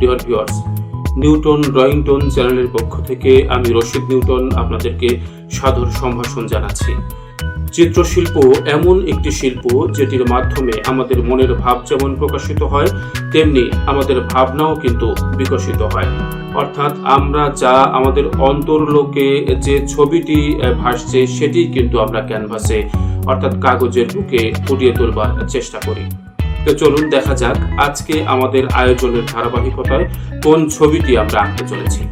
Dear viewers, Newton drawing tone চ্যানেলের পক্ষ থেকে আমি রশিদ নিউটন আপনাদেরকে সাদর সম্ভাষণ জানাচ্ছি। চিত্রশিল্প এমন একটি শিল্প যেটির মাধ্যমে আমাদের মনের ভাব যেমন প্রকাশিত হয়, তেমনি আমাদের ভাবনাও কিন্তু বিকশিত হয়। অর্থাৎ আমরা যা আমাদের অন্তর্লোকে যে ছবিটি ভাসছে সেটি কিন্তু আমরা ক্যানভাসে অর্থাৎ কাগজের বুকে ফুটিয়ে তোলবার চেষ্টা করি। তো চলুন দেখা যাক আজকে আমাদের আয়োজনের ধারাবাহিকতায় কোন ছবিটি আমরা আঁকতে চলেছি।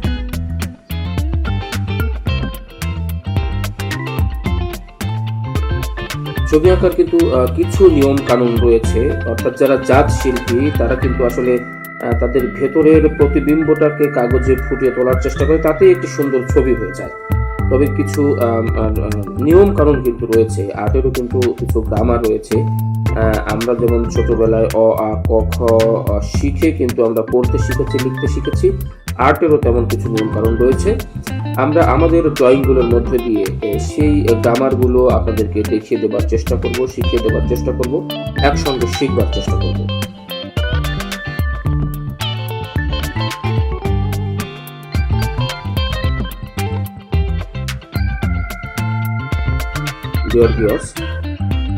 ছবি আঁকার কিন্তু কিছু নিয়ম কানুন রয়েছে। অর্থাৎ যারা জাত শিল্পী তারা কিন্তু আসলে তাদের ভেতরের প্রতিবিম্বটাকে কাগজে ফুটিয়ে তোলার চেষ্টা করে, তাতেই একটি সুন্দর ছবি হয়ে যায়। তবে কিছু নিয়ম কানুন কিন্তু রয়েছে, আর্টেরও কিন্তু কিছু গ্রামার রয়েছে। আমরা যেমন ছোটবেলায় অ আ ক খ শিখে কিন্তু আমরা পড়তে শিখেছি, লিখতে শিখেছি, আর্টেরও তেমন কিছু নিয়ম কানুন রয়েছে। আমরা আমাদের ড্রয়িংগুলোর মধ্যে দিয়ে সেই গ্রামারগুলো আপনাদেরকে দেখিয়ে দেবার চেষ্টা করব, শিখিয়ে দেবার চেষ্টা করব, একসঙ্গে শিখবার চেষ্টা করব। ডিয়ার ভিউয়ার্স,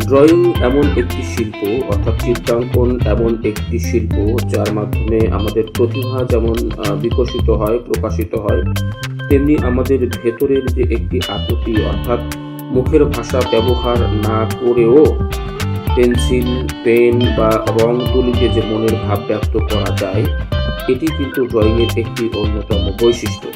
ড্রয়িং এমন একটি শিল্প, অর্থাৎ চিত্রাঙ্কন এমন একটি শিল্প যার মাধ্যমে আমাদের প্রতিভা যেমন বিকশিত হয়, প্রকাশিত হয়, তেমনি আমাদের ভেতরের যে একটি আকুতি, অর্থাৎ মুখের ভাষা ব্যবহার না করেও পেন্সিল, পেন বা রং তুলিতে যে মনের ভাব ব্যক্ত করা যায়, এটি কিন্তু ড্রয়িংয়ের একটি অন্যতম বৈশিষ্ট্য।